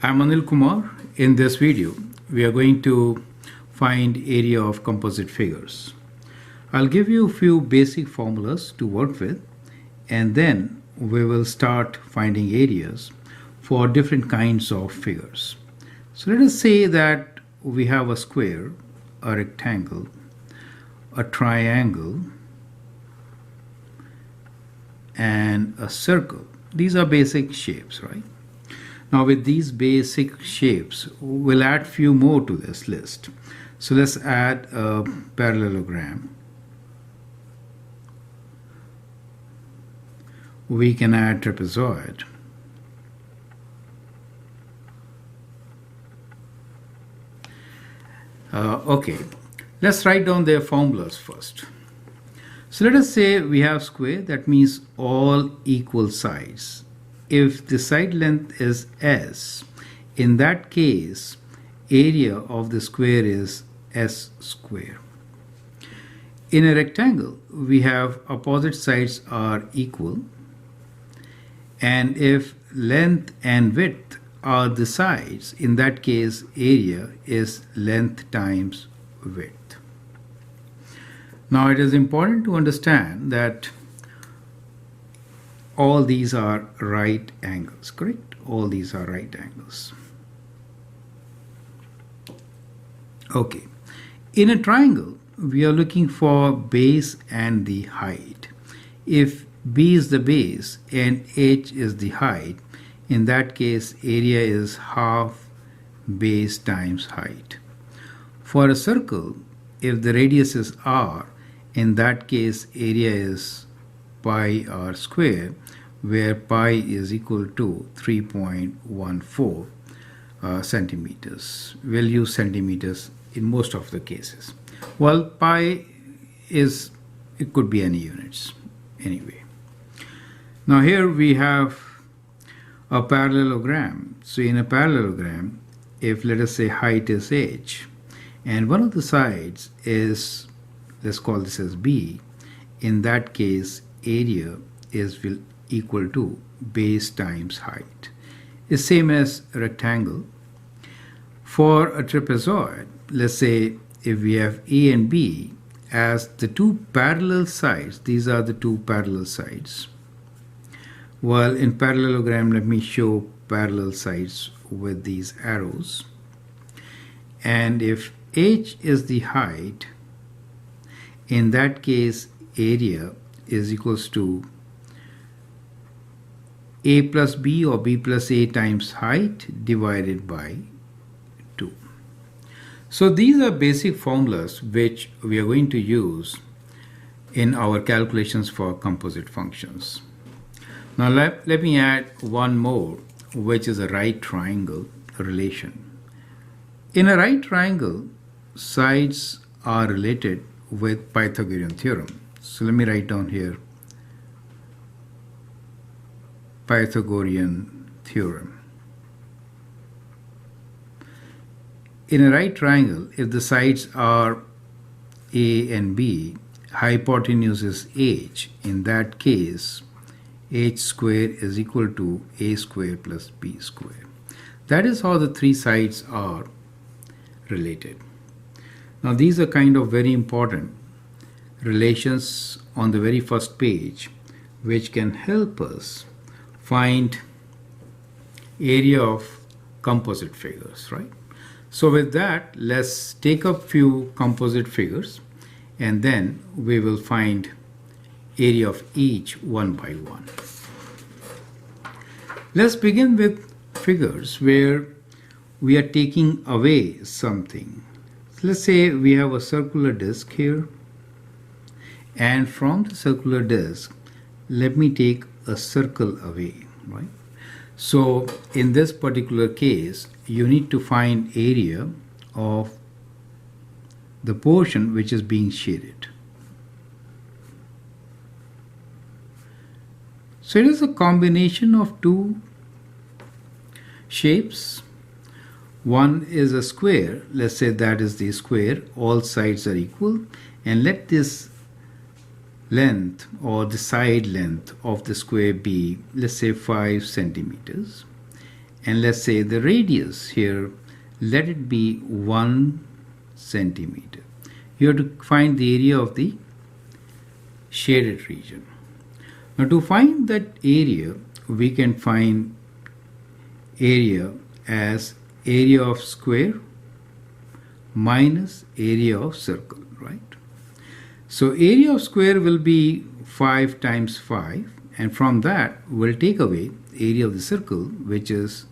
I'm Anil Kumar. In this video, we are going to find area of composite figures. I'll give you a few basic formulas to work with, and then we will start finding areas for different kinds of figures. So let us say that we have a square, a rectangle, a triangle, and a circle. These are basic shapes, right? Now with these basic shapes, we'll add few more to this list. So let's add a parallelogram. We can add trapezoid. Okay, let's write down their formulas first. So let us say we have square, that means all equal sides. If the side length is S, in that case, area of the square is S square. In a rectangle, we have opposite sides are equal, and if length and width are the sides, in that case, area is length times width. Now it is important to understand that all these are right angles, correct? All these are right angles. Okay. In a triangle, we are looking for base and the height. If B is the base and H is the height, in that case, area is half base times height. For a circle, if the radius is R, in that case, area is pi r square, where pi is equal to 3.14 centimeters. We'll use centimeters in most of the cases. Well, pi is, it could be any units anyway. Now here we have a parallelogram. So in a parallelogram, if let us say height is h, and one of the sides is, let's call this as b, in that case, area is will equal to base times height. It's same as a rectangle. For a trapezoid, let's say if we have A and B as the two parallel sides, these are the two parallel sides. Well, in parallelogram, let me show parallel sides with these arrows. And if h is the height, in that case, area is equals to a plus b or b plus a times height divided by 2. So these are basic formulas which we are going to use in our calculations for composite functions. Now let me add one more, which is a right triangle relation. In a right triangle, sides are related with Pythagorean theorem. So let me write down here Pythagorean theorem. In a right triangle, if the sides are A and B, hypotenuse is h. In that case, h square is equal to a square plus b square. That is how the three sides are related. Now these are kind of very important relations on the very first page, which can help us find area of composite figures, right? So with that, let's take up few composite figures, and then we will find area of each one by one. Let's begin with figures where we are taking away something. Let's say we have a circular disc here, and from the circular disc, let me take a circle away, right? So in this particular case, you need to find area of the portion which is being shaded. So it is a combination of two shapes. One is a square, let's say that is the square, all sides are equal, and let this length or the side length of the square be, let's say 5 centimeters, and let's say the radius here, let it be 1 centimeter. You have to find the area of the shaded region. Now to find that area, we can find area as area of square minus area of circle, right? So area of square will be 5 times 5, and from that we'll take away area of the circle, which is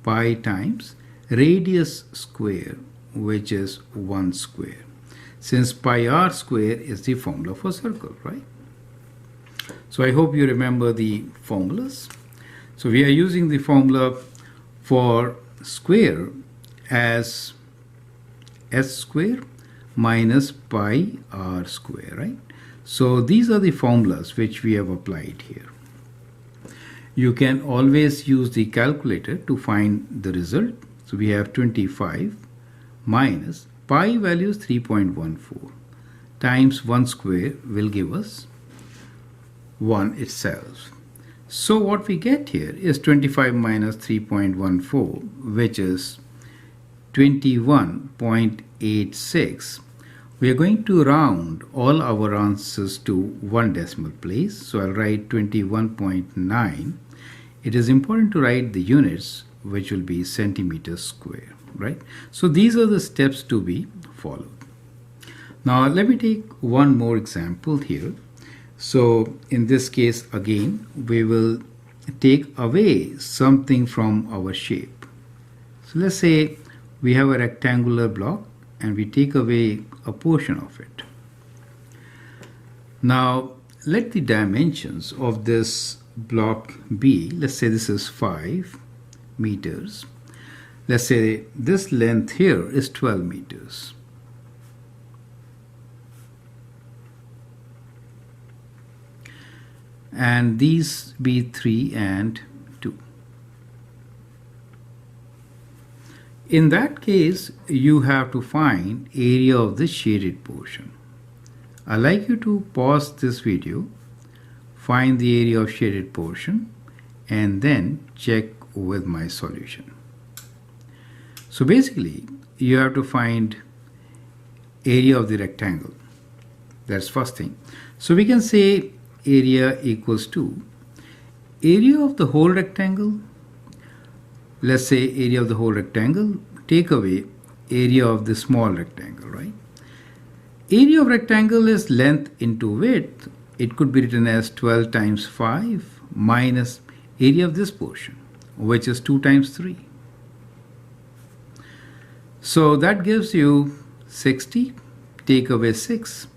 pi times radius square, which is 1 square, since pi r square is the formula for circle, right? So I hope you remember the formulas. So we are using the formula for square as s square minus pi r square, right? So these are the formulas which we have applied here. You can always use the calculator to find the result. So we have 25 minus pi value is 3.14 times 1 square will give us 1 itself. So what we get here is 25 minus 3.14, which is 21.86. We are going to round all our answers to 1 decimal place. So I'll write 21.9. It is important to write the units, which will be centimeters square, right? So these are the steps to be followed. Now let me take one more example here. So in this case, again, we will take away something from our shape. So let's say we have a rectangular block and we take away a portion of it. Now let the dimensions of this block be, let's say this is 5 meters. Let's say this length here is 12 meters. And these be 3 and 2. In that case, you have to find area of the shaded portion. I'd like you to pause this video, find the area of shaded portion, and then check with my solution. So basically, you have to find area of the rectangle. That's first thing. So we can say area equals to area of the whole rectangle. Let's say area of the whole rectangle, take away area of the small rectangle, right? Area of rectangle is length into width. It could be written as 12 times 5 minus area of this portion, which is 2 times 3. So that gives you 60, take away 6,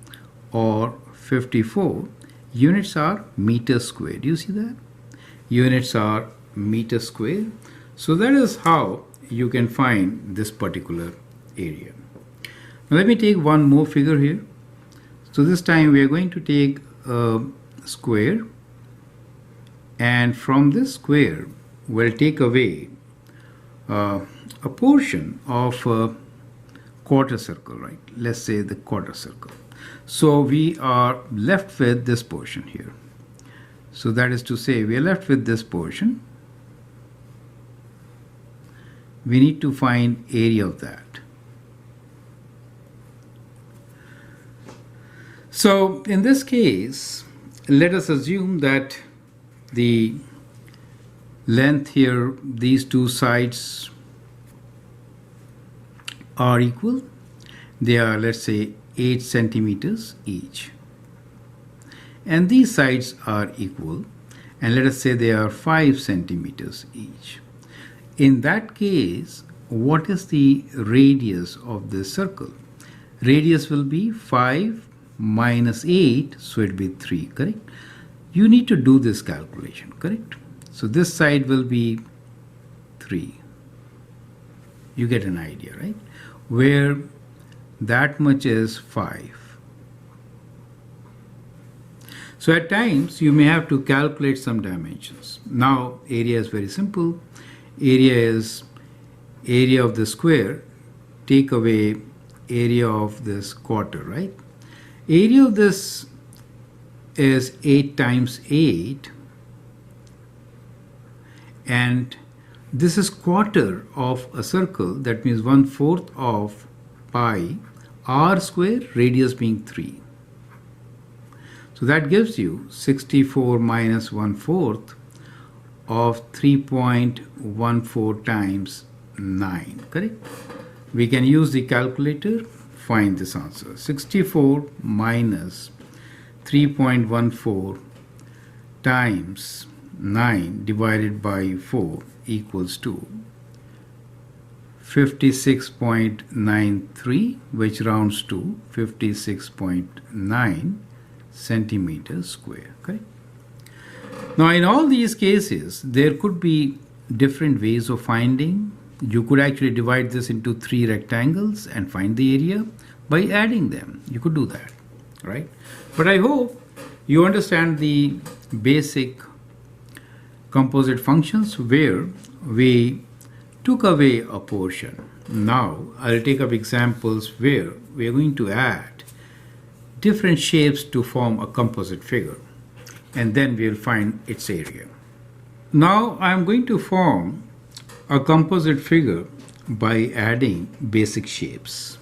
or 54. Units are meter square. Do you see that? Units are meter square. So that is how you can find this particular area. Now let me take one more figure here. So this time we are going to take a square, and from this square we'll take away a portion of a quarter circle, right? Let's say the quarter circle. So we are left with this portion here. So that is to say we are left with this portion. We need to find area of that. So in this case, let us assume that the length here, these two sides are equal. They are, let's say, 8 centimeters each. And these sides are equal, and let us say they are 5 centimeters each. In that case, what is the radius of this circle? Radius will be 5 minus 8, so it will be 3, correct? You need to do this calculation, correct? So this side will be 3. You get an idea, right? Where that much is 5. So at times you may have to calculate some dimensions. Now area is very simple. Area is area of the square, take away area of this quarter, right? Area of this is 8 times 8, and This is quarter of a circle, that means 1/4 of pi r square, radius being 3. So that gives you 64 minus 1/4 of 3.14 times 9, correct? We can use the calculator, find this answer. 64 minus 3.14 times 9 divided by 4 equals to 56.93, which rounds to 56.9 centimeters square, correct? Now in all these cases, there could be different ways of finding. You could actually divide this into 3 rectangles and find the area by adding them. You could do that, right? But I hope you understand the basic composite functions where we took away a portion. Now I'll take up examples where we are going to add different shapes to form a composite figure, and then we'll find its area. Now I'm going to form a composite figure by adding basic shapes.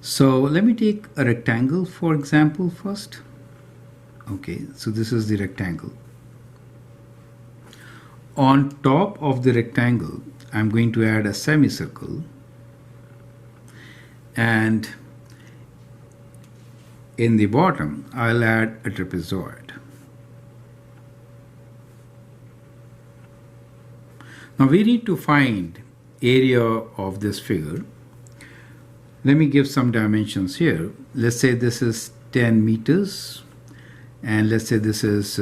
So let me take a rectangle, for example, first. Okay, so this is the rectangle. On top of the rectangle, I'm going to add a semicircle, and in the bottom, I'll add a trapezoid. Now we need to find area of this figure. Let me give some dimensions here. Let's say this is 10 meters, and let's say this is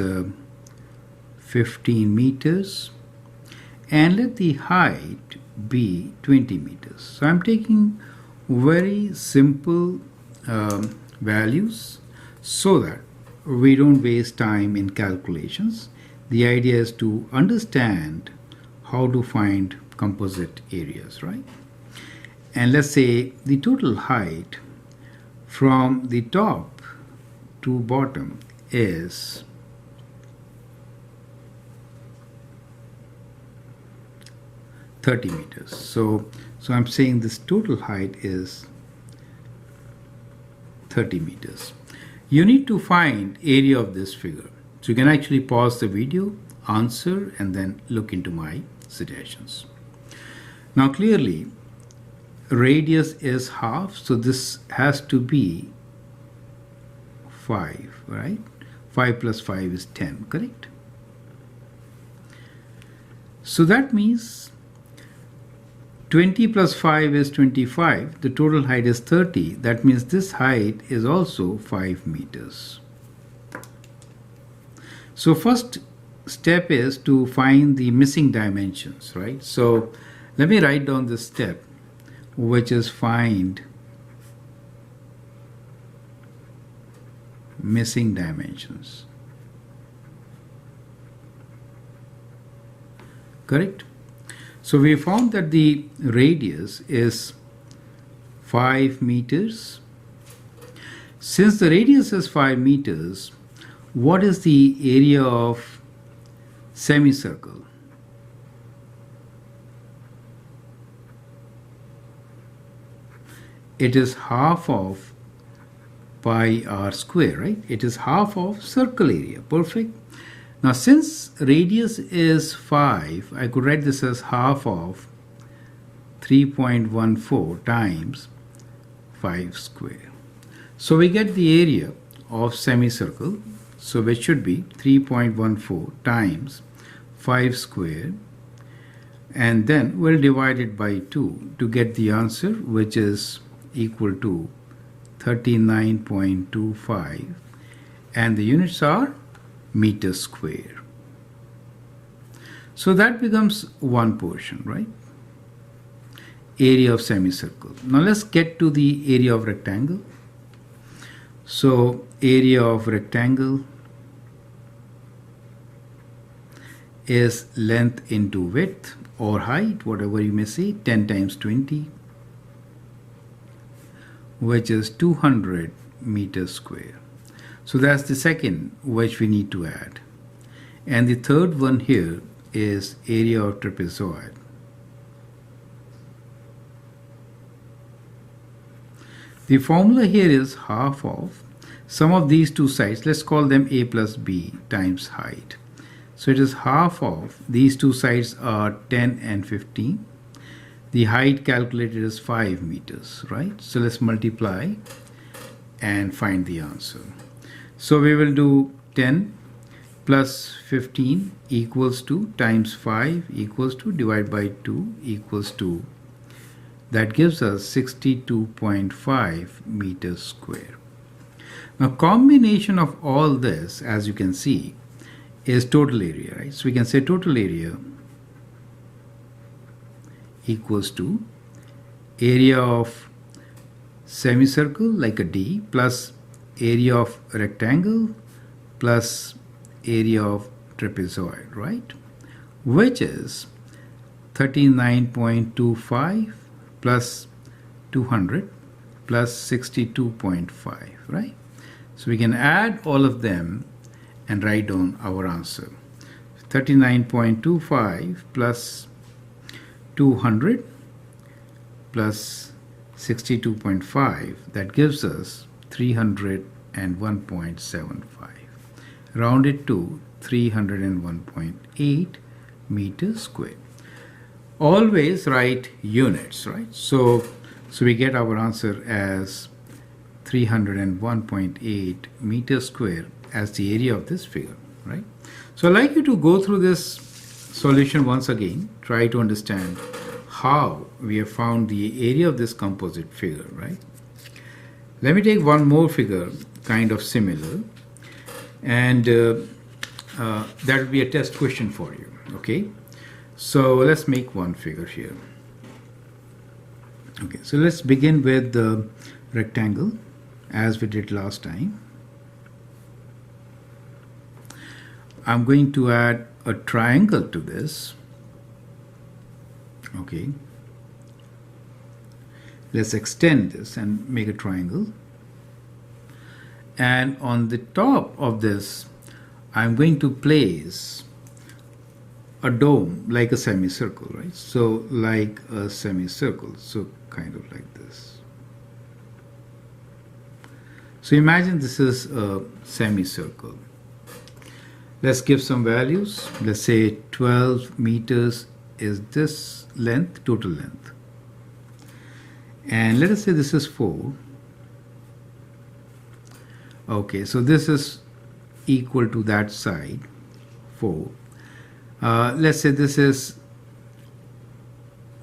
15 meters, and let the height be 20 meters. So I'm taking very simple values so that we don't waste time in calculations. The idea is to understand how to find composite areas, right? And let's say the total height from the top to bottom is 30 meters. So I'm saying this total height is 30 meters. You need to find area of this figure. So you can actually pause the video, answer, and then look into my suggestions. Now clearly, radius is half, so this has to be 5, right? 5 plus 5 is 10, correct? So that means 20 plus 5 is 25. The total height is 30. That means this height is also 5 meters. So first step is to find the missing dimensions, right? So let me write down this step, which is find missing dimensions. Correct? So we found that the radius is 5 meters. Since the radius is 5 meters, what is the area of semicircle? It is half of pi r square, right? It is half of circle area. Perfect. Now since radius is 5, I could write this as half of 3.14 times 5 square. So we get the area of semicircle, so which should be 3.14 times 5 square, and then we'll divide it by 2 to get the answer, which is equal to 39.25, and the units are meters square. So that becomes one portion, right? Area of semicircle. Now let's get to the area of rectangle. So area of rectangle is length into width or height, whatever you may say, 10 times 20, which is 200 meters square. So that's the second which we need to add. And the third one here is area of trapezoid. The formula here is half of sum of these two sides. Let's call them a plus b times height. So it is half of these two sides are 10 and 15. The height calculated is 5 meters, right? So let's multiply and find the answer. So we will do 10 plus 15 equals to times 5 equals to divide by 2 equals to, that gives us 62.5 meters square. Now combination of all this, as you can see, is total area, right? So we can say total area equals to area of semicircle like a D plus area of rectangle plus area of trapezoid, right? Which is 39.25 plus 200 plus 62.5, right? So we can add all of them and write down our answer. 39.25 plus 200 plus 62.5, that gives us 301.75. Rounded to 301.8 meters squared. Always write units, right? So we get our answer as 301.8 meters square as the area of this figure, right? So I'd like you to go through this solution once again, try to understand how we have found the area of this composite figure, right? Let me take one more figure, kind of similar, and that will be a test question for you, okay? So let's make one figure here. Okay, so let's begin with the rectangle as we did last time. I'm going to add a triangle to this. Okay. Let's extend this and make a triangle. And on the top of this, I'm going to place a dome like a semicircle, right? So like a semicircle, so kind of like this. So imagine this is a semicircle. Let's give some values. Let's say 12 meters is this length, total length. And let us say this is 4. Okay, so this is equal to that side, 4. Let's say this is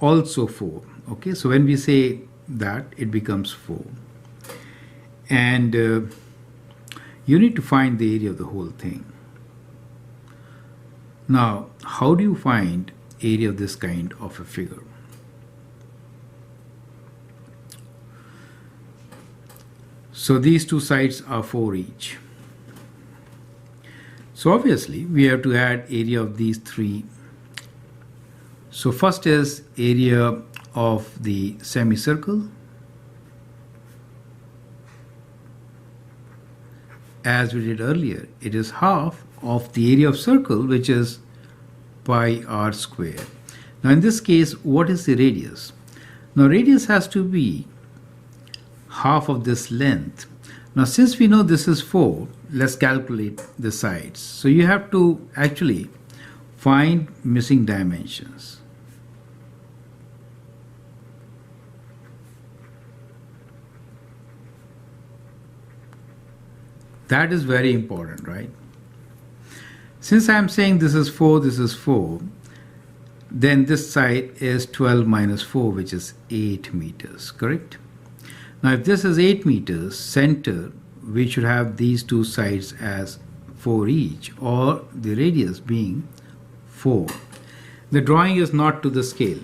also 4. Okay, so when we say that, it becomes 4. And you need to find the area of the whole thing. Now, how do you find area of this kind of a figure? So these two sides are 4 each. So obviously we have to add area of these 3. So first is area of the semicircle. As we did earlier, it is half of the area of circle, which is pi r square. Now in this case, what is the radius? Now radius has to be half of this length. Now since we know this is 4, let's calculate the sides. So you have to actually find missing dimensions. That is very important, right? Since I am saying this is 4, then this side is 12 minus 4, which is 8 meters, correct? Now if this is 8 meters, center, we should have these two sides as 4 each, or the radius being 4. The drawing is not to the scale.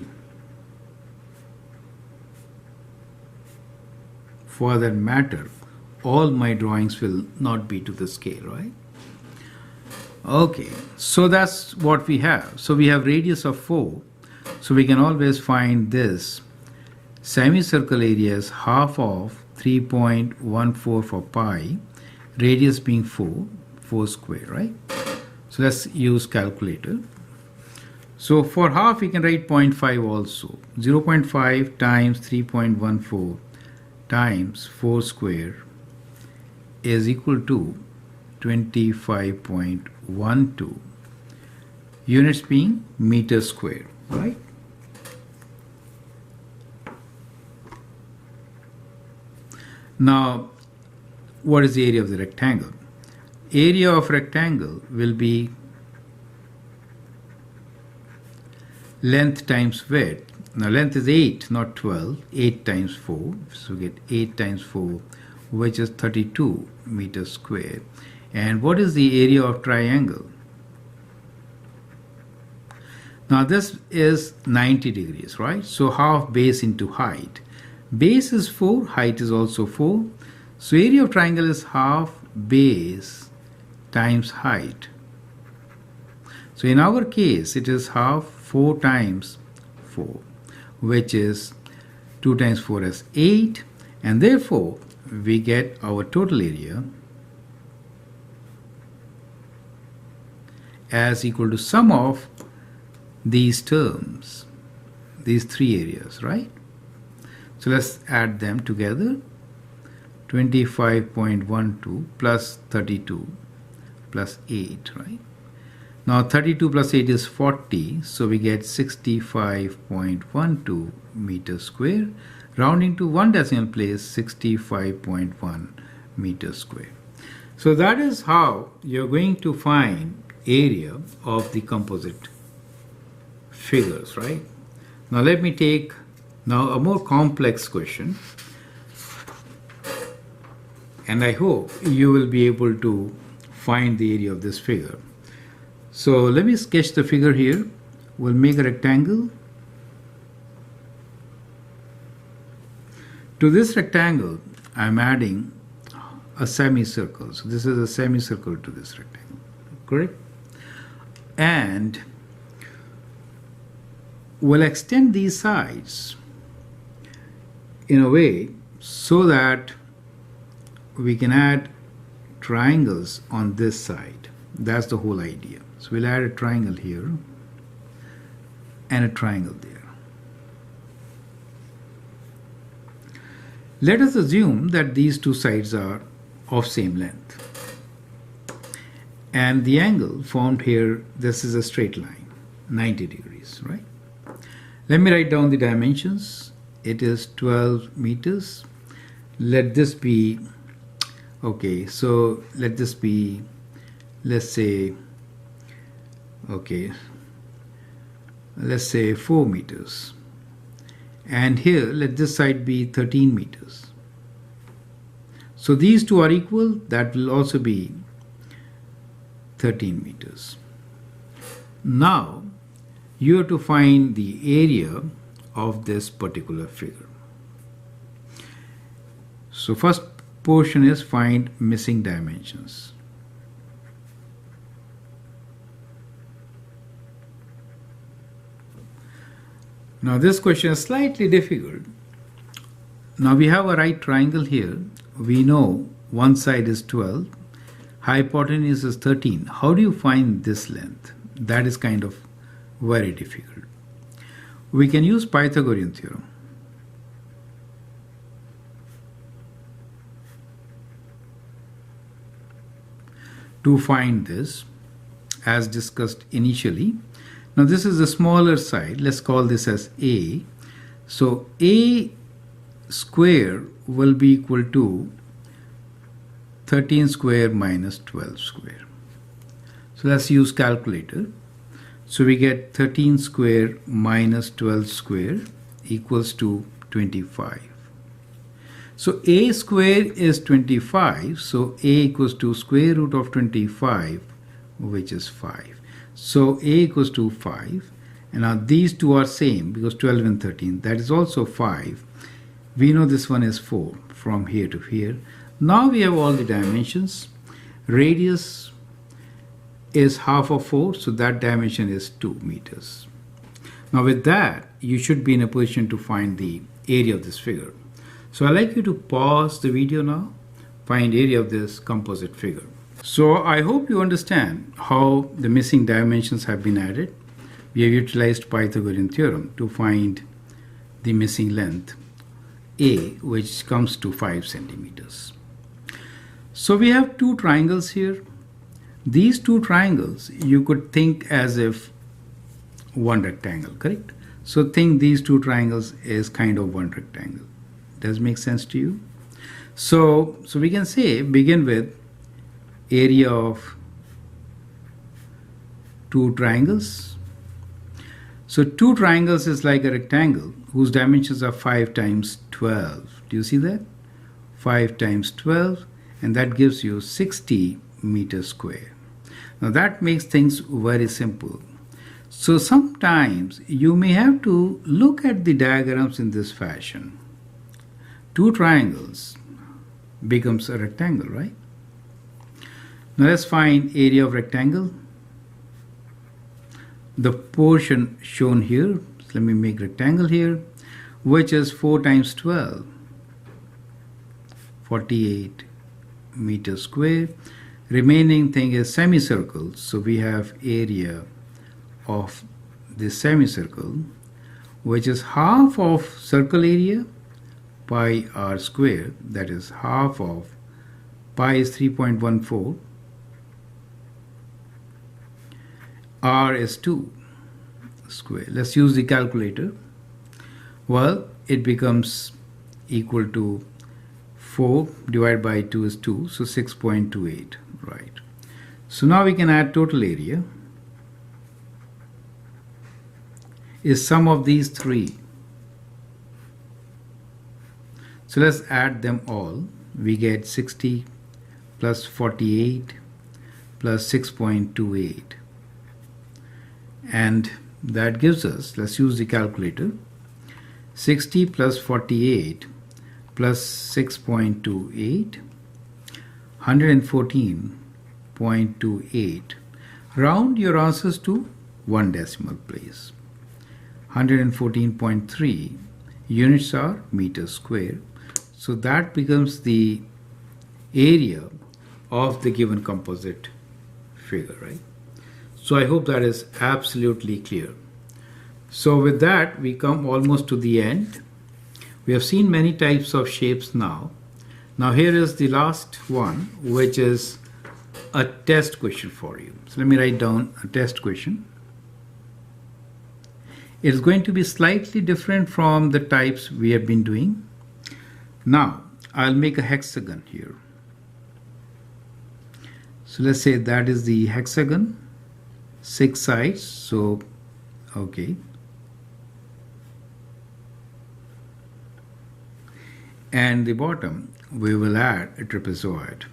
For that matter, all my drawings will not be to the scale, right? Okay, so that's what we have. So we have radius of 4. So we can always find this semicircle area is half of 3.14 for pi, radius being 4 square, right? So let's use calculator. So for half we can write 0.5 also. 0.5 times 3.14 times 4 square is equal to 25.12, units being meters square, right? Now, what is the area of the rectangle? Area of rectangle will be length times width. Now length is 8, not 12. 8 times 4. So we get 8 times 4, which is 32 meters square. And what is the area of triangle? Now this is 90 degrees, right? So half base into height. Base is 4, height is also 4. So area of triangle is half base times height. So in our case, it is half 4 times 4, which is 2 times 4 is 8, and therefore we get our total area as equal to sum of these terms, these three areas, right? So let's add them together. 25.12 plus 32 plus 8, right? Now 32 plus 8 is 40, so we get 65.12 meters square. Rounding to one decimal place, 65.1 meters square. So that is how you're going to find area of the composite figures, right? Now let me take now a more complex question, and I hope you will be able to find the area of this figure. So let me sketch the figure here. We'll make a rectangle. To this rectangle, I'm adding a semicircle. So this is a semicircle to this rectangle, correct? And we'll extend these sides in a way so that we can add triangles on this side. That's the whole idea. So we'll add a triangle here and a triangle there. Let us assume that these two sides are of same length. And the angle formed here, this is a straight line, 90 degrees, right? Let me write down the dimensions. It is 12 meters. Let this be, okay, so let this be, let's say, okay, let's say 4 meters. And here, let this side be 13 meters. So these two are equal. That will also be 13 meters. Now, you have to find the area of this particular figure. So first portion is find missing dimensions. Now this question is slightly difficult. Now we have a right triangle here. We know one side is 12, hypotenuse is 13. How do you find this length? That is kind of very difficult. We can use Pythagorean theorem. To find this, as discussed initially. Now this is the smaller side. Let's call this as A. So A square will be equal to 13 square minus 12 square. So let's use calculator. So we get 13 square minus 12 square equals to 25. So A square is 25. So A equals to square root of 25, which is 5. So A equals to 5. And now these two are same because 12 and 13. That is also 5. We know this one is 4 from here to here. Now we have all the dimensions. Radius is half of 4, so that dimension is 2 meters. Now with that, you should be in a position to find the area of this figure. So I'd like you to pause the video now, find area of this composite figure. So I hope you understand how the missing dimensions have been added. We have utilized Pythagorean theorem to find the missing length A, which comes to 5 centimeters. So we have two triangles here. These two triangles you could think as if one rectangle, correct? So think these two triangles is kind of one rectangle. Does make sense to you? So we can say begin with area of two triangles. So two triangles is like a rectangle whose dimensions are 5 times 12. Do you see that? 5 times 12, and that gives you 60 meters square. Now that makes things very simple. So sometimes you may have to look at the diagrams in this fashion. Two triangles becomes a rectangle, right? Now let's find area of rectangle. The portion shown here, so let me make rectangle here, which is 4 times 12, 48 meters square. Remaining thing is semicircle, so we have area of this semicircle, which is half of circle area, pi r square, that is half of pi is 3.14, r is 2 square. Let's use the calculator. Well, it becomes equal to 4 divided by 2 is 2, so 6.28, right? So now we can add total area is sum of these three. So let's add them all. We get 60 plus 48 plus 6.28, and that gives us, let's use the calculator, 60 plus 48 plus 6.28, 114.28. Round your answers to one decimal place. 114.3 units are meters square. So that becomes the area of the given composite figure, right? So I hope that is absolutely clear. So with that, we come almost to the end. We have seen many types of shapes now. Now here is the last one, which is a test question for you. So let me write down a test question. It is going to be slightly different from the types we have been doing. Now I'll make a hexagon here. So let's say that is the hexagon, 6 sides, so okay. And the bottom we will add a trapezoid.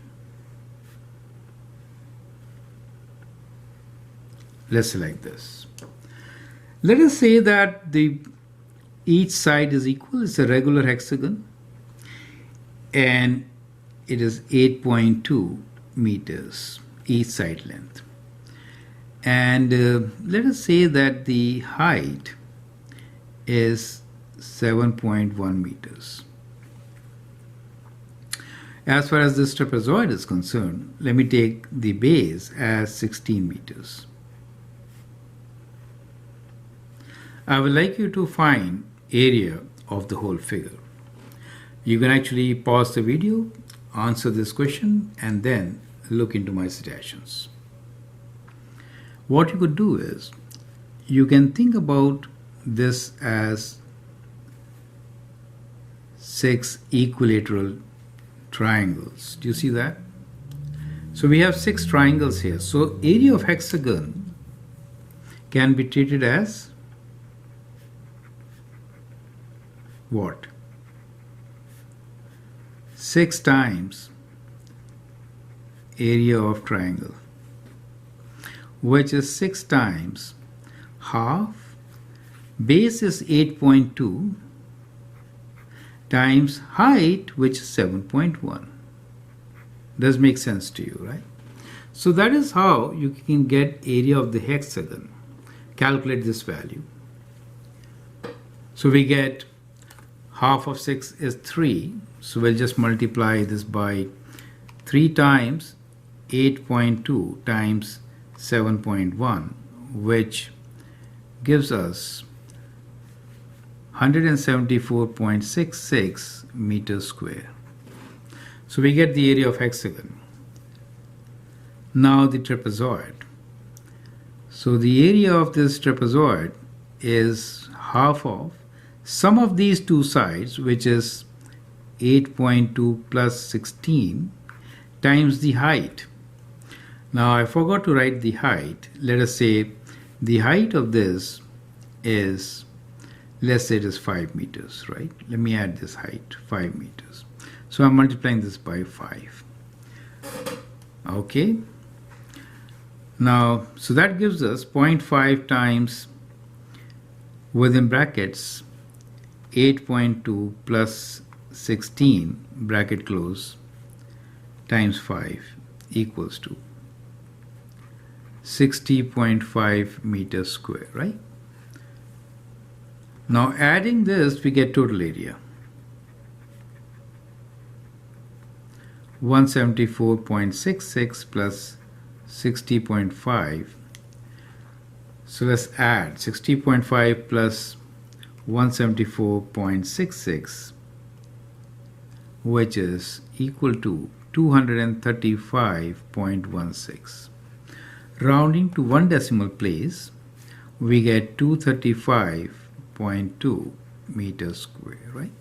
Let's select this. Let us say that each side is equal. It's a regular hexagon and it is 8.2 meters each side length. And let us say that the height is 7.1 meters. As far as this trapezoid is concerned, let me take the base as 16 meters. I would like you to find area of the whole figure. You can actually pause the video, answer this question, and then look into my suggestions. What you could do is, you can think about this as 6 equilateral triangles. Do you see that? So we have 6 triangles here. So area of hexagon can be treated as what? 6 times area of triangle, which is 6 times half, base is 8.2 times height, which is 7.1. Does make sense to you, right? So that is how you can get area of the hexagon. Calculate this value. So we get half of 6 is 3. So we'll just multiply this by 3 times 8.2 times 7.1, which gives us 174.66 meters square. So we get the area of hexagon. Now the trapezoid. So the area of this trapezoid is half of sum of these two sides, which is 8.2 plus 16 times the height. Now I forgot to write the height. Let us say the height of this is, let's say it is 5 meters, right? Let me add this height, 5 meters. So I'm multiplying this by 5. Okay. Now, so that gives us 0.5 times, within brackets, 8.2 plus 16, bracket close, times 5 equals to 60.5 meters square, right? Now adding this, we get total area. 174.66 plus 60.5. So let's add 60.5 plus 174.66, which is equal to 235.16. Rounding to one decimal place, we get 235.2 meters square, right?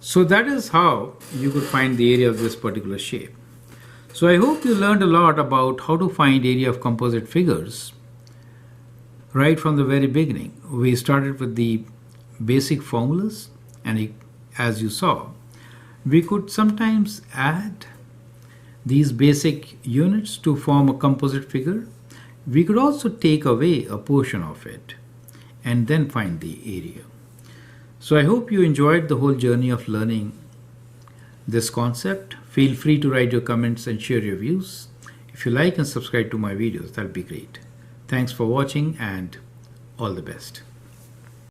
So that is how you could find the area of this particular shape. So I hope you learned a lot about how to find area of composite figures right from the very beginning. We started with the basic formulas, and as you saw, we could sometimes add these basic units to form a composite figure. We could also take away a portion of it and then find the area. So I hope you enjoyed the whole journey of learning this concept. Feel free to write your comments and share your views. If you like and subscribe to my videos, that'll be great. Thanks for watching and all the best.